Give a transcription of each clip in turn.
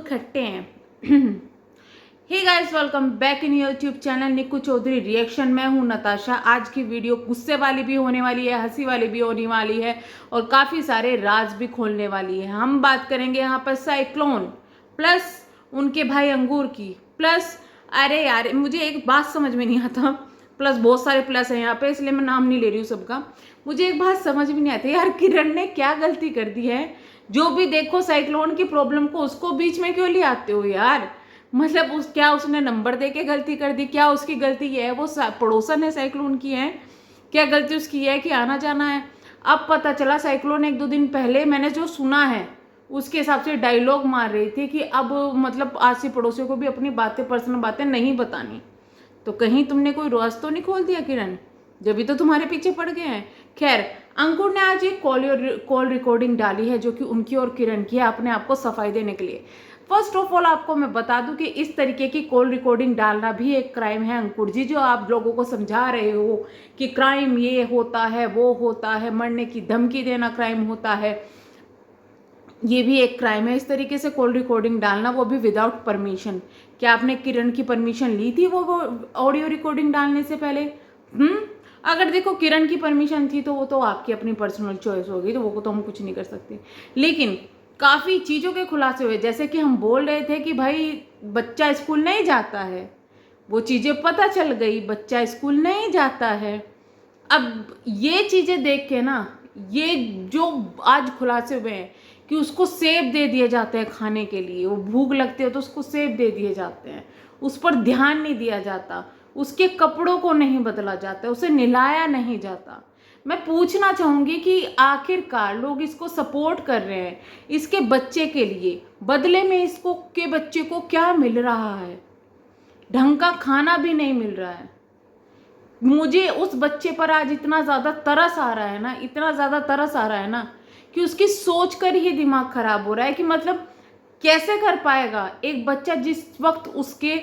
खट्टे हैं। Hey guys, welcome back in YouTube channel Nikku Chaudhary reaction. मैं हूं नताशा। आज की वीडियो गुस्से वाली भी होने वाली है, हंसी वाली भी होने वाली है और काफ़ी सारे राज भी खोलने वाली है। हम बात करेंगे यहाँ पर साइक्लोन प्लस उनके भाई अंगूर की, प्लस अरे यार मुझे एक बात समझ में नहीं आता, प्लस बहुत सारे प्लस हैं यहाँ पे, इसलिए मैं नाम नहीं ले रही हूँ सबका। मुझे एक बात समझ में नहीं आती यार, किरण ने क्या गलती कर दी है? जो भी देखो साइक्लोन की प्रॉब्लम को उसको बीच में क्यों ले आते हो यार? मतलब क्या उसने नंबर दे के गलती कर दी? क्या उसकी गलती ये है वो पड़ोसन है साइक्लोन की है? क्या गलती उसकी है कि आना जाना है? अब पता चला साइक्लोन एक दो दिन पहले मैंने जो सुना है उसके हिसाब से डायलॉग मार रही थी कि अब मतलब आसी पड़ोसियों को भी अपनी बातें, पर्सनल बातें नहीं बतानी। तो कहीं तुमने कोई राज तो नहीं खोल दिया किरण? जब भी तो तुम्हारे पीछे पड़ गए हैं। खैर, अंकुर ने आज एक कॉल रिकॉर्डिंग डाली है जो कि उनकी और किरण की है, अपने आप को सफाई देने के लिए। फर्स्ट ऑफ ऑल आपको मैं बता दूं कि इस तरीके की कॉल रिकॉर्डिंग डालना भी एक क्राइम है अंकुर जी। जो आप लोगों को समझा रहे हो कि क्राइम ये होता है, वो होता है, मरने की धमकी देना क्राइम होता है, ये भी एक क्राइम है। इस तरीके से कॉल रिकॉर्डिंग डालना, वो भी विदाउट परमिशन। क्या आपने किरण की परमिशन ली थी वो ऑडियो रिकॉर्डिंग डालने से पहले? अगर देखो किरण की परमिशन थी तो वो तो आपकी अपनी पर्सनल चॉइस होगी, तो वो तो हम कुछ नहीं कर सकते। लेकिन काफ़ी चीज़ों के खुलासे हुए, जैसे कि हम बोल रहे थे कि भाई बच्चा स्कूल नहीं जाता है, वो चीज़ें पता चल गई, बच्चा स्कूल नहीं जाता है। अब ये चीज़ें देख के ना, ये जो आज खुलासे हुए हैं कि उसको सेब दे दिए जाते हैं खाने के लिए, वो भूख लगती है तो उसको सेब दे दिए जाते हैं, उस पर ध्यान नहीं दिया जाता, उसके कपड़ों को नहीं बदला जाता, उसे नहलाया नहीं जाता। मैं पूछना चाहूँगी कि आखिरकार लोग इसको सपोर्ट कर रहे हैं इसके बच्चे के लिए, बदले में इसको के बच्चे को क्या मिल रहा है? ढंग का खाना भी नहीं मिल रहा है। मुझे उस बच्चे पर आज इतना ज़्यादा तरस आ रहा है ना, इतना ज़्यादा तरस आ रहा है ना कि उसकी सोच कर ही दिमाग खराब हो रहा है कि मतलब कैसे कर पाएगा एक बच्चा, जिस वक्त उसके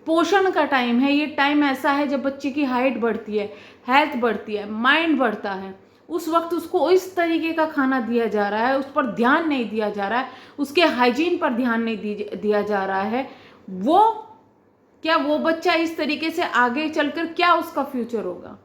पोषण का टाइम है, ये टाइम ऐसा है जब बच्चे की हाइट बढ़ती है, हेल्थ बढ़ती है, माइंड बढ़ता है, उस वक्त उसको इस तरीके का खाना दिया जा रहा है, उस पर ध्यान नहीं दिया जा रहा है, उसके हाइजीन पर ध्यान नहीं दिया जा रहा है। क्या वो बच्चा इस तरीके से आगे चलकर क्या उसका फ्यूचर होगा?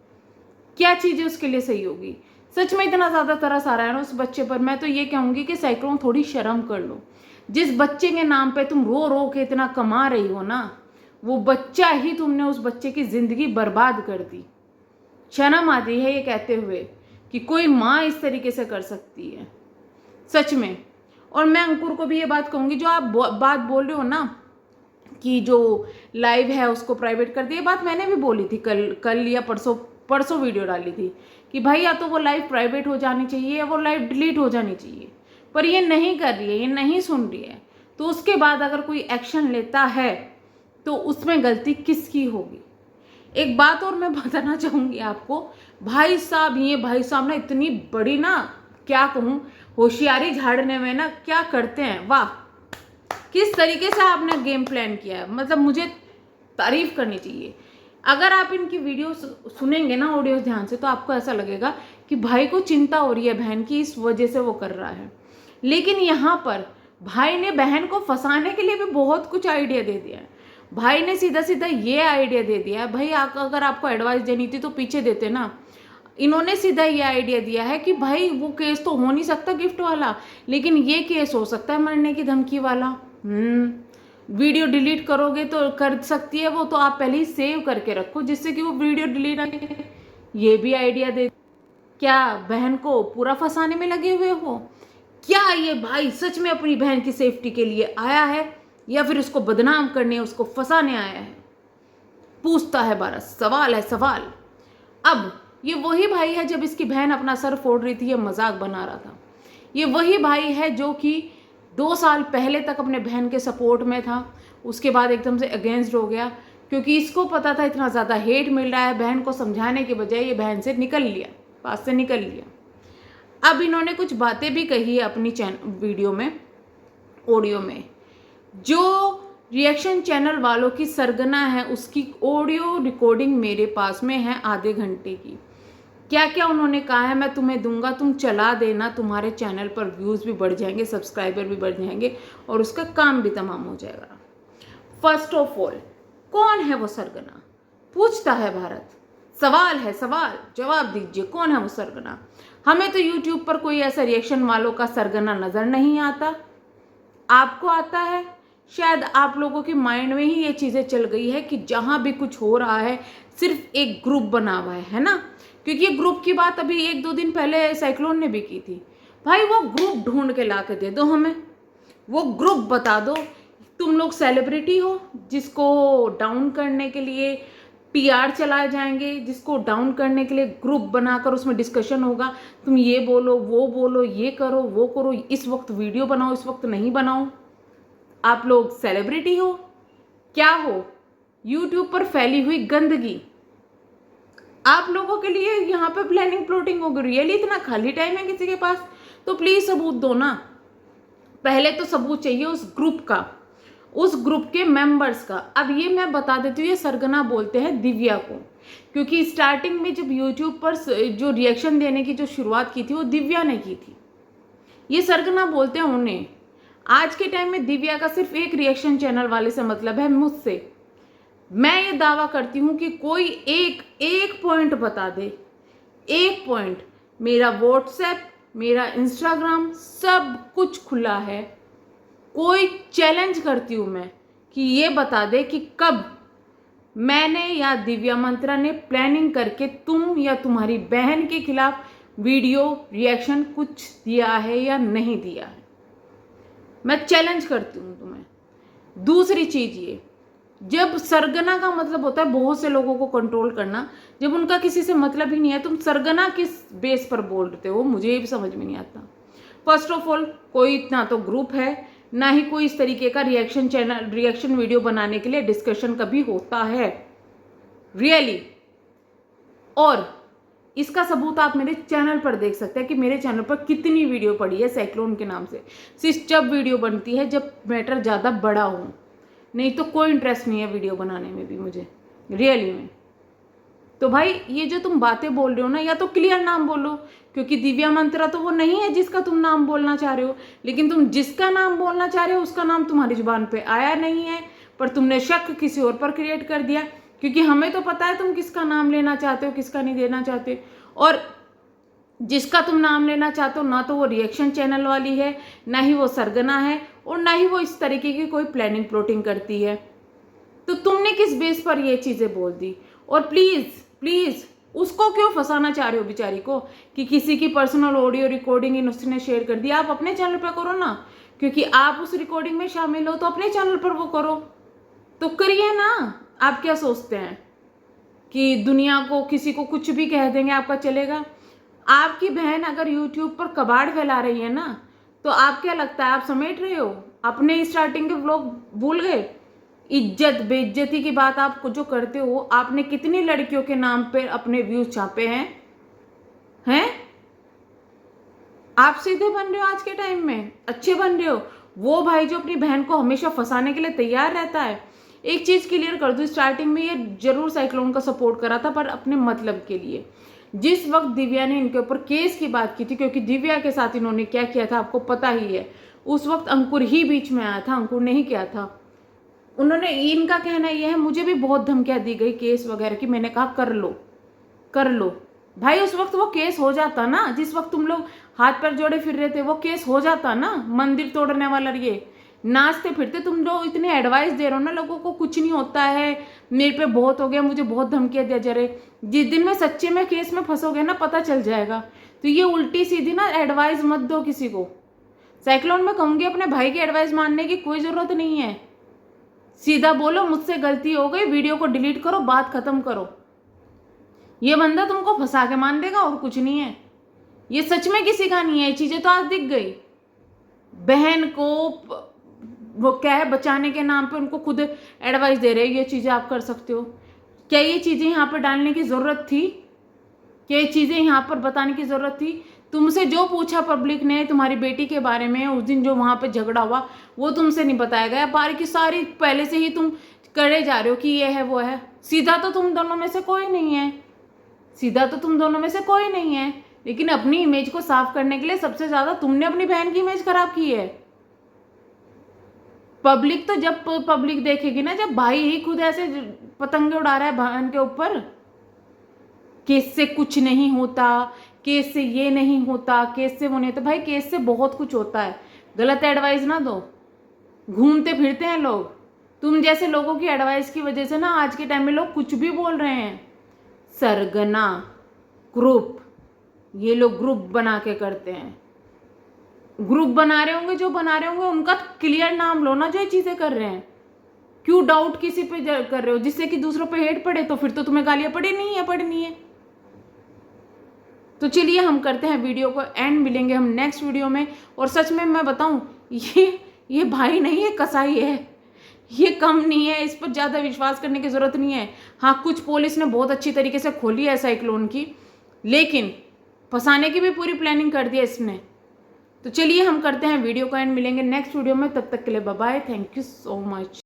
क्या चीज़ें उसके लिए सही होगी? सच में इतना ज़्यादा तरस आ रहा है ना उस बच्चे पर। मैं तो ये कहूँगी कि साइक्लोन थोड़ी शर्म कर लो। जिस बच्चे के नाम पे तुम रो रो के इतना कमा रही हो ना, वो बच्चा ही तुमने उस बच्चे की ज़िंदगी बर्बाद कर दी। शर्म आती है ये कहते हुए कि कोई माँ इस तरीके से कर सकती है, सच में। और मैं अंकुर को भी ये बात कहूँगी, जो आप बात बोल रहे हो ना कि जो लाइव है उसको प्राइवेट कर दिया, बात मैंने भी बोली थी कल या परसों वीडियो डाली थी कि भाई या तो वो लाइव प्राइवेट हो जानी चाहिए या वो लाइव डिलीट हो जानी चाहिए, पर ये नहीं कर रही है, ये नहीं सुन रही है। तो उसके बाद अगर कोई एक्शन लेता है तो उसमें गलती किसकी होगी? एक बात और मैं बताना चाहूँगी आपको, भाई साहब ना इतनी बड़ी ना, क्या कहूँ, होशियारी झाड़ने में ना क्या करते हैं, वाह! किस तरीके से आपने गेम प्लान किया है, मतलब मुझे तारीफ करनी चाहिए। अगर आप इनकी वीडियो सुनेंगे ना ऑडियो ध्यान से, तो आपको ऐसा लगेगा कि भाई को चिंता हो रही है बहन की, इस वजह से वो कर रहा है। लेकिन यहाँ पर भाई ने बहन को फंसाने के लिए भी बहुत कुछ आइडिया दे दिया है। भाई ने सीधा सीधा ये आइडिया दे दिया है, भाई अगर आपको एडवाइस देनी थी तो पीछे देते ना। इन्होंने सीधा ये आइडिया दिया है कि भाई वो केस तो हो नहीं सकता गिफ्ट वाला, लेकिन ये केस हो सकता है मरने की धमकी वाला। वीडियो डिलीट करोगे तो कर सकती है वो, तो आप पहले ही सेव करके रखो जिससे कि वो वीडियो डिलीट आए। ये भी आइडिया दे। क्या बहन को पूरा फंसाने में लगे हुए हो? क्या ये भाई सच में अपनी बहन की सेफ्टी के लिए आया है या फिर उसको बदनाम करने, उसको फंसाने आया है? पूछता है बारह, सवाल है सवाल। अब ये वही भाई है जब इसकी बहन अपना सर फोड़ रही थी, ये मजाक बना रहा था। ये वही भाई है जो कि 2 साल पहले तक अपने बहन के सपोर्ट में था, उसके बाद एकदम से अगेंस्ट हो गया क्योंकि इसको पता था इतना ज़्यादा हेट मिल रहा है। बहन को समझाने के बजाय ये बहन से निकल लिया, पास से निकल लिया। अब इन्होंने कुछ बातें भी कही है अपनी वीडियो में, ऑडियो में। जो रिएक्शन चैनल वालों की सरगना है उसकी ऑडियो रिकॉर्डिंग मेरे पास में है आधे घंटे की। क्या क्या उन्होंने कहा है मैं तुम्हें दूंगा, तुम चला देना, तुम्हारे चैनल पर व्यूज़ भी बढ़ जाएंगे, सब्सक्राइबर भी बढ़ जाएंगे और उसका काम भी तमाम हो जाएगा। फर्स्ट ऑफ ऑल, कौन है वो सरगना, पूछता है भारत। सवाल है, सवाल, जवाब दीजिए, कौन है वो सरगना। हमें तो यूट्यूब पर कोई ऐसा रिएक्शन वालों का सरगना नजर नहीं आता। आपको आता है? शायद आप लोगों के माइंड में ही ये चीज़ें चल गई है कि जहाँ भी कुछ हो रहा है सिर्फ एक ग्रुप बना हुआ है ना। क्योंकि ये ग्रुप की बात अभी 1-2 दिन पहले साइक्लोन ने भी की थी। भाई वो ग्रुप ढूंढ के ला के दे दो हमें, वो ग्रुप बता दो। तुम लोग सेलिब्रिटी हो जिसको डाउन करने के लिए पीआर चलाए जाएंगे, जिसको डाउन करने के लिए ग्रुप बनाकर उसमें डिस्कशन होगा, तुम ये बोलो, वो बोलो, ये करो, वो करो, इस वक्त वीडियो बनाओ, इस वक्त नहीं बनाओ। आप लोग सेलिब्रिटी हो क्या हो? यूट्यूब पर फैली हुई गंदगी आप लोगों के लिए यहाँ पे प्लानिंग प्लॉटिंग हो गई। रियली इतना खाली टाइम है किसी के पास? तो प्लीज सबूत दो ना। पहले तो सबूत चाहिए उस ग्रुप का, उस ग्रुप के मेंबर्स का। अब ये मैं बता देती हूँ, ये सरगना बोलते हैं दिव्या को, क्योंकि स्टार्टिंग में जब यूट्यूब पर जो रिएक्शन देने की जो शुरुआत की थी वो दिव्या ने की थी। ये सरगना बोलते हैं उन्हें। आज के टाइम में दिव्या का सिर्फ एक रिएक्शन चैनल वाले से मतलब है, मुझसे। मैं ये दावा करती हूँ कि कोई एक पॉइंट बता दे, एक पॉइंट। मेरा व्हाट्सएप, मेरा इंस्टाग्राम सब कुछ खुला है। कोई चैलेंज करती हूँ मैं कि ये बता दे कि कब मैंने या दिव्या मंत्रा ने प्लानिंग करके तुम या तुम्हारी बहन के खिलाफ वीडियो रिएक्शन कुछ दिया है या नहीं दिया है। मैं चैलेंज करती हूँ तुम्हें। दूसरी चीज ये, जब सरगना का मतलब होता है बहुत से लोगों को कंट्रोल करना, जब उनका किसी से मतलब ही नहीं है, तुम सरगना किस बेस पर बोलते हो, मुझे ये भी समझ में नहीं आता। फर्स्ट ऑफ ऑल, कोई इतना तो ग्रुप है ना ही कोई इस तरीके का रिएक्शन चैनल, रिएक्शन वीडियो बनाने के लिए डिस्कशन कभी होता है रियली। और इसका सबूत आप मेरे चैनल पर देख सकते हैं कि मेरे चैनल पर कितनी वीडियो पड़ी है साइक्लोन के नाम से। सिर्फ जब वीडियो बनती है जब मैटर ज़्यादा बड़ा हो, नहीं तो कोई इंटरेस्ट नहीं है वीडियो बनाने में भी मुझे रियली में। तो भाई ये जो तुम बातें बोल रहे हो ना, या तो क्लियर नाम बोलो, क्योंकि दिव्या मंत्रा तो वो नहीं है जिसका तुम नाम बोलना चाह रहे हो। लेकिन तुम जिसका नाम बोलना चाह रहे हो उसका नाम तुम्हारी जुबान पे आया नहीं है, पर तुमने शक किसी और पर क्रिएट कर दिया। क्योंकि हमें तो पता है तुम किसका नाम लेना चाहते हो, किसका नहीं देना चाहते। और जिसका तुम नाम लेना चाहते हो ना तो वो रिएक्शन चैनल वाली है, ना ही वो सरगना है, और ना ही वो इस तरीके की कोई प्लानिंग प्लॉटिंग करती है। तो तुमने किस बेस पर ये चीज़ें बोल दी? और प्लीज़ प्लीज़ उसको क्यों फंसाना चाह रहे हो बेचारी को कि किसी की पर्सनल ऑडियो रिकॉर्डिंग उसने शेयर कर दी? आप अपने चैनल पर करो ना, क्योंकि आप उस रिकॉर्डिंग में शामिल हो तो अपने चैनल पर वो करो, तो करिए ना। आप क्या सोचते हैं कि दुनिया को किसी को कुछ भी कह देंगे आपका चलेगा? आपकी बहन अगर यूट्यूब पर कबाड़ फैला रही है ना, तो आप क्या लगता है आप समेट रहे हो? अपने स्टार्टिंग के व्लॉग भूल गए? इज्जत बेइज्जती की बात आप जो करते हो, आपने कितनी लड़कियों के नाम पे अपने व्यूज छापे हैं? आप सीधे बन रहे हो आज के टाइम में, अच्छे बन रहे हो। वो भाई जो अपनी बहन को हमेशा फंसाने के लिए तैयार रहता है। एक चीज क्लियर कर दूं, स्टार्टिंग में ये जरूर साइक्लोन का सपोर्ट करा था, पर अपने मतलब के लिए। जिस वक्त दिव्या ने इनके ऊपर केस की बात की थी, क्योंकि दिव्या के साथ इन्होंने क्या किया था आपको पता ही है, उस वक्त अंकुर ही बीच में आया था, अंकुर ने ही किया था। उन्होंने, इनका कहना यह है, मुझे भी बहुत धमकियां दी गई केस वगैरह की, मैंने कहा कर लो कर लो। भाई उस वक्त वो केस हो जाता ना, जिस वक्त तुम लोग हाथ पैर जोड़े फिर रहे थे वो केस हो जाता ना। मंदिर तोड़ने वाला ये नाचते फिरते, तुम लोग इतने एडवाइस दे रहे हो ना लोगों को, कुछ नहीं होता है, मेरे पे बहुत हो गया, मुझे बहुत धमकियां दिया जा रहे। जिस दिन में सच्चे में केस में फंसोगे ना पता चल जाएगा। तो ये उल्टी सीधी ना एडवाइस मत दो किसी को। साइक्लोन में कहूंगी अपने भाई की एडवाइस मानने की कोई जरूरत नहीं है। सीधा बोलो मुझसे गलती हो गई, वीडियो को डिलीट करो, बात खत्म करो। ये बंदा तुमको फंसा के मान देगा और कुछ नहीं है। ये सच में किसी का नहीं है, ये चीजें तो आज दिख गई। बहन को वो क्या है बचाने के नाम पे उनको खुद एडवाइस दे रहे हो, ये चीजें आप कर सकते हो। क्या ये चीजें यहाँ पर डालने की जरूरत थी? क्या ये चीजें यहाँ पर बताने की जरूरत थी? तुमसे जो पूछा पब्लिक ने तुम्हारी बेटी के बारे में, उस दिन जो वहां पे झगड़ा हुआ वो तुमसे नहीं बताया गया। बारी की सारी पहले से ही तुम करे जा रहे हो कि ये है वो है। सीधा तो तुम दोनों में से कोई नहीं है। सीधा तो तुम दोनों में से कोई नहीं है, लेकिन अपनी इमेज को साफ करने के लिए सबसे ज्यादा तुमने अपनी बहन की इमेज खराब की है। पब्लिक तो जब पब्लिक देखेगी ना, जब भाई ही खुद ऐसे पतंगे उड़ा रहा है बहन के ऊपर, केस से कुछ नहीं होता, केस से ये नहीं होता, केस से वो नहीं होता। भाई केस से बहुत कुछ होता है, गलत एडवाइस ना दो। घूमते फिरते हैं लोग, तुम जैसे लोगों की एडवाइस की वजह से ना आज के टाइम में लोग कुछ भी बोल रहे हैं। सरगना ग्रुप, ये लोग ग्रुप बना के करते हैं। ग्रुप बना रहे होंगे, जो बना रहे होंगे उनका क्लियर नाम लो ना, जो ये चीजें कर रहे हैं। क्यों डाउट किसी पे कर रहे हो जिससे कि दूसरों पे हेट पड़े? तो फिर तो तुम्हें गालियां पड़नी है। तो चलिए हम करते हैं वीडियो को एंड, मिलेंगे हम नेक्स्ट वीडियो में। और सच में मैं बताऊं, ये भाई नहीं है, कसाई है। ये कम नहीं है, इस पर ज़्यादा विश्वास करने की ज़रूरत नहीं है। हाँ, कुछ पुलिस ने बहुत अच्छी तरीके से खोली है साइक्लोन की, लेकिन फंसाने की भी पूरी प्लानिंग कर दी है इसने। तो चलिए हम करते हैं वीडियो को एंड, मिलेंगे नेक्स्ट वीडियो में। तब तक के लिए bye bye, thank you so much.